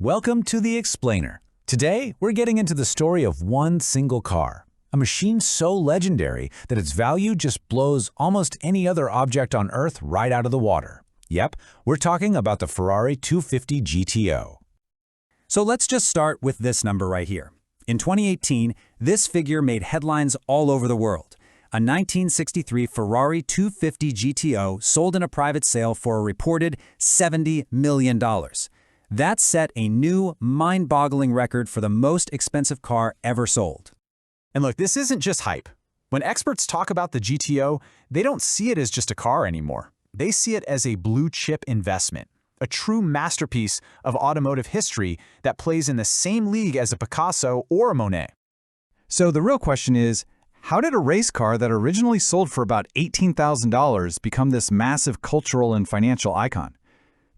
Welcome to The Explainer. Today, we're getting into the story of one single car, a machine so legendary that its value just blows almost any other object on Earth right out of the water. Yep, we're talking about the Ferrari 250 GTO. So let's just start with this number right here. In 2018, this figure made headlines all over the world. A 1963 Ferrari 250 GTO sold in a private sale for a reported $70 million. That set a new, mind-boggling record for the most expensive car ever sold. And look, this isn't just hype. When experts talk about the GTO, they don't see it as just a car anymore. They see it as a blue-chip investment, a true masterpiece of automotive history that plays in the same league as a Picasso or a Monet. So the real question is, how did a race car that originally sold for about $18,000 become this massive cultural and financial icon?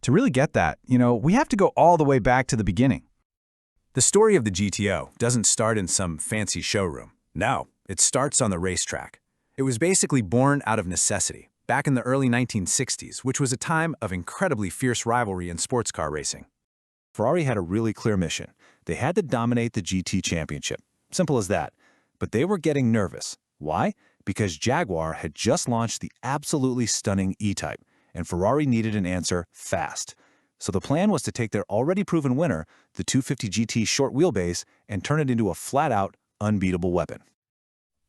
To really get that, we have to go all the way back to the beginning. The story of the GTO doesn't start in some fancy showroom. No, it starts on the racetrack. It was basically born out of necessity, back in the early 1960s, which was a time of incredibly fierce rivalry in sports car racing. Ferrari had a really clear mission. They had to dominate the GT championship. Simple as that. But they were getting nervous. Why? Because Jaguar had just launched the absolutely stunning E-Type, and Ferrari needed an answer fast. So the plan was to take their already proven winner, the 250 GT short wheelbase, and turn it into a flat-out, unbeatable weapon.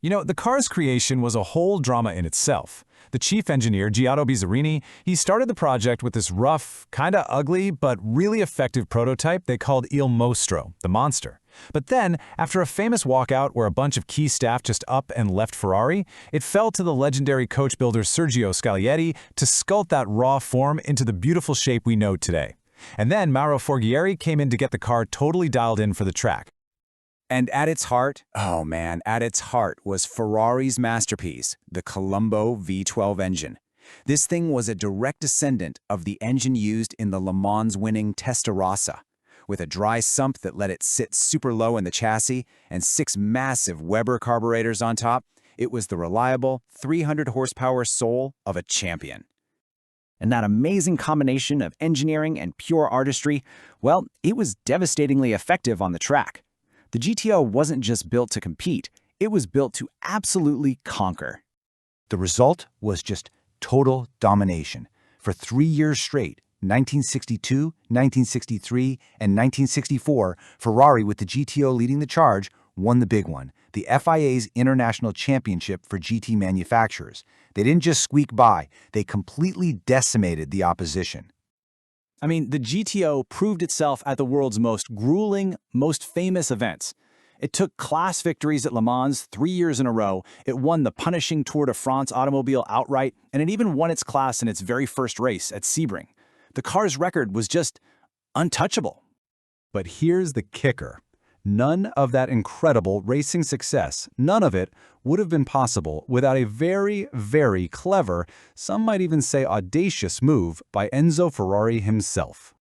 The car's creation was a whole drama in itself. The chief engineer, Giotto Bizzarini, he started the project with this rough, kinda ugly, but really effective prototype they called Il Mostro, the monster. But then, after a famous walkout where a bunch of key staff just up and left Ferrari, it fell to the legendary coach builder Sergio Scaglietti to sculpt that raw form into the beautiful shape we know today. And then Mauro Forghieri came in to get the car totally dialed in for the track. And at its heart, was Ferrari's masterpiece, the Colombo V12 engine. This thing was a direct descendant of the engine used in the Le Mans-winning Testarossa. With a dry sump that let it sit super low in the chassis and 6 massive Weber carburetors on top, it was the reliable 300 horsepower soul of a champion. And that amazing combination of engineering and pure artistry, well, it was devastatingly effective on the track. The GTO wasn't just built to compete, it was built to absolutely conquer. The result was just total domination. For 3 years straight, 1962, 1963, and 1964, Ferrari, with the GTO leading the charge, won the big one, the FIA's International Championship for GT manufacturers. They didn't just squeak by, they completely decimated the opposition. The GTO proved itself at the world's most grueling, most famous events. It took class victories at Le Mans 3 years in a row, it won the punishing Tour de France automobile outright, and it even won its class in its very first race at Sebring. The car's record was just untouchable. But here's the kicker. None of that incredible racing success, none of it would have been possible without a very, very clever, some might even say audacious move by Enzo Ferrari himself.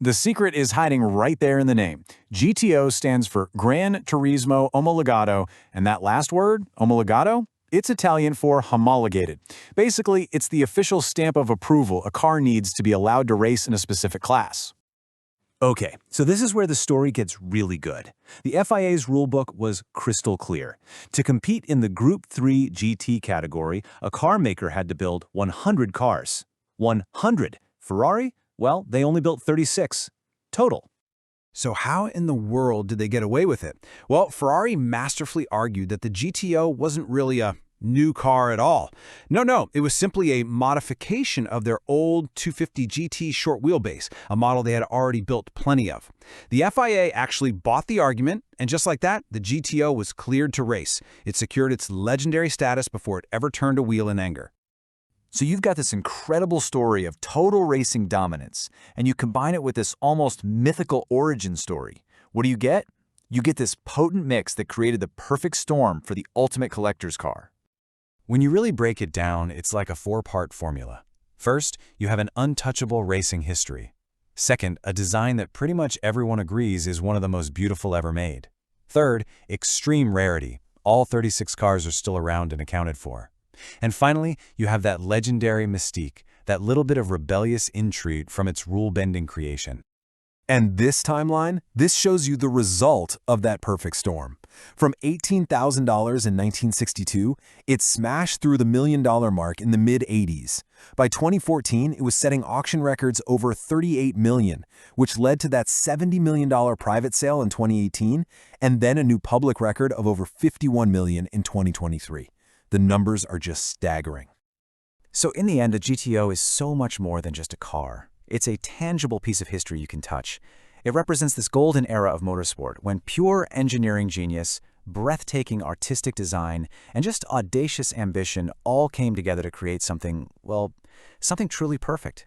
The secret is hiding right there in the name. GTO stands for Gran Turismo Omologato, and that last word, omologato, it's Italian for homologated. Basically, it's the official stamp of approval a car needs to be allowed to race in a specific class. Okay, so this is where the story gets really good. The FIA's rulebook was crystal clear. To compete in the Group 3 GT category, a car maker had to build 100 cars. 100! Ferrari? Well, they only built 36. Total. So how in the world did they get away with it? Well, Ferrari masterfully argued that the GTO wasn't really a new car at all. No, it was simply a modification of their old 250 GT short wheelbase, a model they had already built plenty of. The FIA actually bought the argument, and just like that, the GTO was cleared to race. It secured its legendary status before it ever turned a wheel in anger. So you've got this incredible story of total racing dominance, and you combine it with this almost mythical origin story. What do you get? You get this potent mix that created the perfect storm for the ultimate collector's car. When you really break it down, it's like a 4-part formula. First, you have an untouchable racing history. Second, a design that pretty much everyone agrees is one of the most beautiful ever made. Third, extreme rarity. All 36 cars are still around and accounted for. And finally, you have that legendary mystique, that little bit of rebellious intrigue from its rule-bending creation. And this timeline, this shows you the result of that perfect storm. From $18,000 in 1962, it smashed through the $1 million mark in the mid-'80s. By 2014, it was setting auction records over $38 million, which led to that $70 million private sale in 2018, and then a new public record of over $51 million in 2023. The numbers are just staggering. So in the end, a GTO is so much more than just a car. It's a tangible piece of history you can touch. It represents this golden era of motorsport when pure engineering genius, breathtaking artistic design, and just audacious ambition all came together to create something, well, something truly perfect.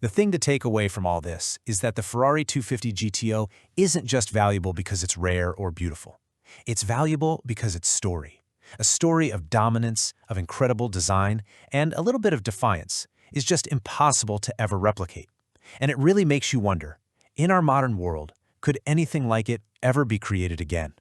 The thing to take away from all this is that the Ferrari 250 GTO isn't just valuable because it's rare or beautiful. It's valuable because it's story. A story of dominance, of incredible design, and a little bit of defiance is just impossible to ever replicate. And it really makes you wonder, in our modern world, could anything like it ever be created again?